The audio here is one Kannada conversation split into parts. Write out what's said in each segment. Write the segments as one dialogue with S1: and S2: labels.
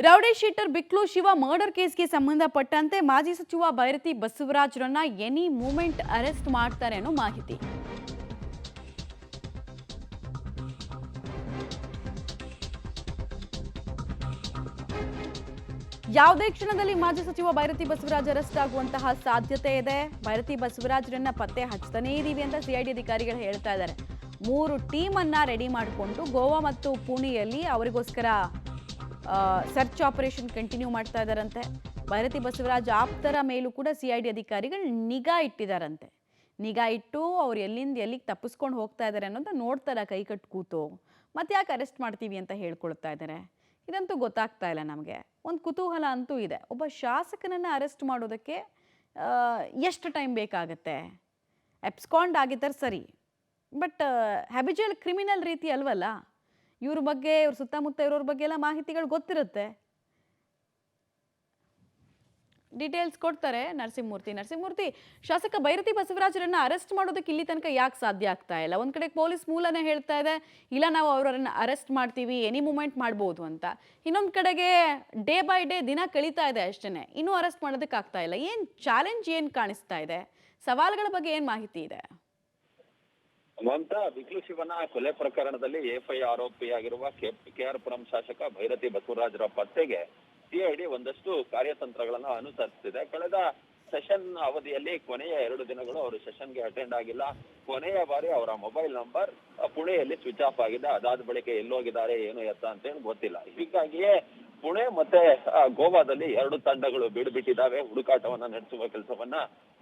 S1: ರೌಡಿ ಶೀಟರ್ ಬಿಕ್ಲು ಶಿವ ಮರ್ಡರ್ ಕೇಸ್ಗೆ ಸಂಬಂಧಪಟ್ಟಂತೆ ಮಾಜಿ ಸಚಿವ ಭೈರತಿ ಬಸವರಾಜರನ್ನ ಎನಿ ಮೂಮೆಂಟ್ ಅರೆಸ್ಟ್ ಮಾಡ್ತಾರೆ ಅನ್ನೋ ಮಾಹಿತಿ. ಯಾವುದೇ ಕ್ಷಣದಲ್ಲಿ ಮಾಜಿ ಸಚಿವ ಭೈರತಿ ಬಸವರಾಜ್ ಅರೆಸ್ಟ್ ಆಗುವಂತಹ ಸಾಧ್ಯತೆ ಇದೆ. ಭೈರತಿ ಬಸವರಾಜರನ್ನ ಪತ್ತೆ ಹಚ್ಚತಾನೇ ಇದೀವಿ ಅಂತ ಸಿಐಡಿ ಅಧಿಕಾರಿಗಳು ಹೇಳ್ತಾ ಇದ್ದಾರೆ. 3 ಟೀಮ್ ಅನ್ನ ರೆಡಿ ಮಾಡಿಕೊಂಡು ಗೋವಾ ಮತ್ತು ಪುಣೆಯಲ್ಲಿ ಅವರಿಗೋಸ್ಕರ ಸರ್ಚ್ ಆಪರೇಷನ್ ಕಂಟಿನ್ಯೂ ಮಾಡ್ತಾ ಇದ್ದಾರಂತೆ. ಭೈರತಿ ಬಸವರಾಜ್ ಆಪ್ತರ ಮೇಲೂ ಕೂಡ ಸಿಐಡಿ ಅಧಿಕಾರಿಗಳು ನಿಗಾ ಇಟ್ಟಿದ್ದಾರಂತೆ. ನಿಗಾ ಇಟ್ಟು ಅವ್ರು ಎಲ್ಲಿಂದ ಎಲ್ಲಿಗೆ ತಪ್ಪಿಸ್ಕೊಂಡು ಹೋಗ್ತಾ ಇದ್ದಾರೆ ಅನ್ನೋದು ನೋಡ್ತಾರೆ ಕೈ ಕಟ್ಟು ಕೂತು. ಮತ್ತೆ ಯಾಕೆ ಅರೆಸ್ಟ್ ಮಾಡ್ತೀವಿ ಅಂತ ಹೇಳ್ಕೊಳ್ತಾ ಇದ್ದಾರೆ, ಇದಂತೂ ಗೊತ್ತಾಗ್ತಾ ಇಲ್ಲ ನಮಗೆ. ಒಂದು ಕುತೂಹಲ ಅಂತೂ ಇದೆ, ಒಬ್ಬ ಶಾಸಕನನ್ನು ಅರೆಸ್ಟ್ ಮಾಡೋದಕ್ಕೆ ಎಷ್ಟು ಟೈಮ್ ಬೇಕಾಗತ್ತೆ? ಎಬ್ಸ್ಕಾಂಡ್ ಆಗಿದ್ದಾರೆ ಸರಿ, ಬಟ್ ಹ್ಯಾಬಿಚುವಲ್ ಕ್ರಿಮಿನಲ್ ರೀತಿ ಅಲ್ವಲ್ಲ. ಇವ್ರ ಬಗ್ಗೆ, ಇವ್ರ ಸುತ್ತಮುತ್ತ ಇರೋರ ಬಗ್ಗೆ ಎಲ್ಲ ಮಾಹಿತಿಗಳು ಗೊತ್ತಿರುತ್ತೆ. ಡೀಟೇಲ್ಸ್ ಕೊಡ್ತಾರೆ ನರಸಿಂಹಮೂರ್ತಿ. ಶಾಸಕ ಭೈರತಿ ಬಸವರಾಜರನ್ನ ಅರೆಸ್ಟ್ ಮಾಡೋದಕ್ಕೆ ಇಲ್ಲಿ ತನಕ ಯಾಕೆ ಸಾಧ್ಯ ಆಗ್ತಾ ಇಲ್ಲ? ಒಂದ್ ಕಡೆ ಪೊಲೀಸ್ ಮೂಲನೇ ಹೇಳ್ತಾ ಇದೆ, ಇಲ್ಲ ನಾವು ಅವರನ್ನ ಅರೆಸ್ಟ್ ಮಾಡ್ತೀವಿ, ಎನಿ ಮೂಮೆಂಟ್ ಮಾಡ್ಬೋದು ಅಂತ. ಇನ್ನೊಂದ್ ಕಡೆಗೆ ಡೇ ಬೈ ಡೇ ದಿನ ಕಳೀತಾ ಇದೆ ಅಷ್ಟೇನೆ, ಇನ್ನೂ ಅರೆಸ್ಟ್ ಮಾಡೋದಕ್ಕೆ ಆಗ್ತಾ ಇಲ್ಲ. ಏನ್ ಚಾಲೆಂಜ್ ಏನ್ ಕಾಣಿಸ್ತಾ ಇದೆ? ಸವಾಲುಗಳ ಬಗ್ಗೆ ಏನ್ ಮಾಹಿತಿ ಇದೆ?
S2: ಮಮತಾ, ಬಿಕ್ಲು ಶಿವನ ಕೊಲೆ ಪ್ರಕರಣದಲ್ಲಿ ಎಫ್ಐಆರ್ ಆರೋಪಿಯಾಗಿರುವ ಕೆಆರ್ ಪುರಂ ಶಾಸಕ ಭೈರತಿ ಬಸವರಾಜರ ಪತ್ತೆಗೆ ಸಿಐಡಿ ಒಂದಷ್ಟು ಕಾರ್ಯತಂತ್ರಗಳನ್ನ ಅನುಸರಿಸುತ್ತಿದೆ. ಕಳೆದ ಸೆಷನ್ ಅವಧಿಯಲ್ಲಿ ಕೊನೆಯ 2 ದಿನಗಳು ಅವರು ಸೆಷನ್ಗೆ ಅಟೆಂಡ್ ಆಗಿಲ್ಲ. ಕೊನೆಯ ಬಾರಿ ಅವರ ಮೊಬೈಲ್ ನಂಬರ್ ಪುಣೆಯಲ್ಲಿ ಸ್ವಿಚ್ ಆಫ್ ಆಗಿದೆ. ಅದಾದ ಬಳಿಕ ಎಲ್ಲೋಗಿದ್ದಾರೆ, ಏನು ಎತ್ತ ಅಂತೇಳಿ ಗೊತ್ತಿಲ್ಲ. ಹೀಗಾಗಿಯೇ ಪುಣೆ ಮತ್ತೆ ಗೋವಾದಲ್ಲಿ 2 ತಂಡಗಳು ಬಿಟ್ಟಿದ್ದಾವೆ, ಹುಡುಕಾಟವನ್ನ ನಡೆಸುವ ಕೆಲಸವನ್ನ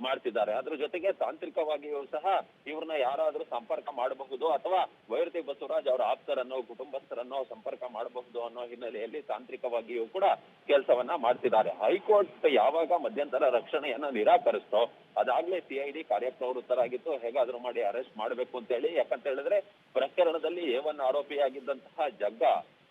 S2: ಮಾಡ್ತಿದ್ದಾರೆ. ಅದ್ರ ಜೊತೆಗೆ ತಾಂತ್ರಿಕವಾಗಿಯೂ ಸಹ ಇವ್ರನ್ನ ಯಾರಾದ್ರೂ ಸಂಪರ್ಕ ಮಾಡಬಹುದು ಅಥವಾ ಭೈರತಿ ಬಸವರಾಜ್ ಅವರ ಆಪ್ತರನ್ನೋ ಕುಟುಂಬಸ್ಥರನ್ನೋ ಸಂಪರ್ಕ ಮಾಡಬಹುದು ಅನ್ನೋ ಹಿನ್ನೆಲೆಯಲ್ಲಿ ತಾಂತ್ರಿಕವಾಗಿಯೂ ಕೂಡ ಕೆಲಸವನ್ನ ಮಾಡ್ತಿದ್ದಾರೆ. ಹೈಕೋರ್ಟ್ ಯಾವಾಗ ಮಧ್ಯಂತರ ರಕ್ಷಣೆಯನ್ನ ನಿರಾಕರಿಸ್ತೋ ಅದಾಗ್ಲೇ ಸಿಐಡಿ ಕಾರ್ಯಪ್ರವೃತ್ತರಾಗಿತ್ತು, ಹೇಗಾದ್ರೂ ಮಾಡಿ ಅರೆಸ್ಟ್ ಮಾಡ್ಬೇಕು ಅಂತ ಹೇಳಿ. ಯಾಕಂತ ಹೇಳಿದ್ರೆ ಪ್ರಕರಣದಲ್ಲಿ A1 ಆರೋಪಿಯಾಗಿದ್ದಂತಹ ಜಗ್ಗ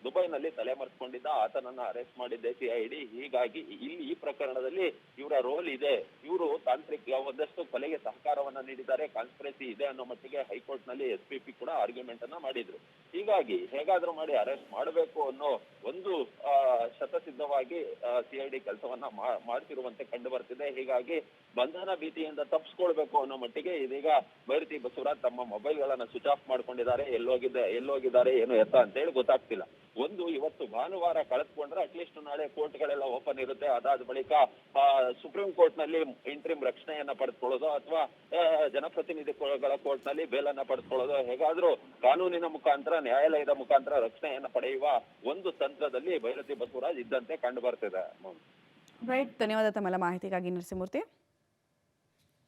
S2: ದುಬೈನಲ್ಲಿ ತಲೆಮರೆಸಿಕೊಂಡಿದ್ದ, ಆತನನ್ನ ಅರೆಸ್ಟ್ ಮಾಡಿದ್ದೆ ಸಿಐಡಿ. ಹೀಗಾಗಿ ಇಲ್ಲಿ ಈ ಪ್ರಕರಣದಲ್ಲಿ ಇವರ ರೋಲ್ ಇದೆ, ಇವರು ತಾಂತ್ರಿಕ ಒಂದಷ್ಟು ಕೊಲೆಗೆ ಸಹಕಾರವನ್ನ ನೀಡಿದ್ದಾರೆ, ಕಾನ್ಸ್ಪಿರಸಿ ಇದೆ ಅನ್ನೋ ಮಟ್ಟಿಗೆ ಹೈಕೋರ್ಟ್ ನಲ್ಲಿ SPP ಕೂಡ ಆರ್ಗ್ಯುಮೆಂಟ್ ಅನ್ನ ಮಾಡಿದ್ರು. ಹೀಗಾಗಿ ಹೇಗಾದ್ರೂ ಮಾಡಿ ಅರೆಸ್ಟ್ ಮಾಡಬೇಕು ಅನ್ನೋ ಒಂದು ಶತಸಿದ್ಧವಾಗಿ ಸಿಐಡಿ ಕೆಲಸವನ್ನ ಮಾಡ್ತಿರುವಂತೆ ಕಂಡು ಬರ್ತಿದೆ. ಹೀಗಾಗಿ ಬಂಧನ ಭೀತಿಯಿಂದ ತಪ್ಪಿಸ್ಕೊಳ್ಬೇಕು ಅನ್ನೋ ಮಟ್ಟಿಗೆ ಇದೀಗ ಭೈರತಿ ಬಸವರಾಜ್ ತಮ್ಮ ಮೊಬೈಲ್ ಗಳನ್ನ ಸ್ವಿಚ್ ಆಫ್ ಮಾಡ್ಕೊಂಡಿದ್ದಾರೆ. ಎಲ್ಲೋಗಿದ್ದಾರೆ ಏನು ಎತ್ತ ಅಂತ ಹೇಳಿ ಗೊತ್ತಾಗ್ತಿಲ್ಲ. ಇವತ್ತು ಭಾನುವಾರ ಕಳೆದುಕೊಂಡ್ರೆ ಅಟ್ಲೀಸ್ಟ್ ನಾಳೆ ಕೋರ್ಟ್ಗಳೆಲ್ಲ ಓಪನ್ ಇರುತ್ತೆ. ಅದಾದ ಬಳಿಕ ಸುಪ್ರೀಂ ಕೋರ್ಟ್ ನಲ್ಲಿ ಇಂಟ್ರಿಮ್ ರಕ್ಷಣೆಯನ್ನ ಪಡೆದುಕೊಳ್ಳೋದು ಅಥವಾ ಜನಪ್ರತಿನಿಧಿಗಳ ಕೋರ್ಟ್ ನಲ್ಲಿ ಬೇಲನ್ನ ಪಡೆದುಕೊಳ್ಳೋದು, ಹೇಗಾದ್ರೂ ಕಾನೂನಿನ ಮುಖಾಂತರ, ನ್ಯಾಯಾಲಯದ ಮುಖಾಂತರ ರಕ್ಷಣೆಯನ್ನ ಪಡೆಯುವ ಒಂದು ತಂತ್ರದಲ್ಲಿ ಭೈರತಿ ಬಸವರಾಜ್ ಇದ್ದಂತೆ ಕಂಡು ಬರ್ತಿದೆ.
S1: ರೈಟ್, ಧನ್ಯವಾದ ತಮ್ಮೆಲ್ಲ ಮಾಹಿತಿಗಾಗಿ ನರಸಿಂಹಮೂರ್ತಿ.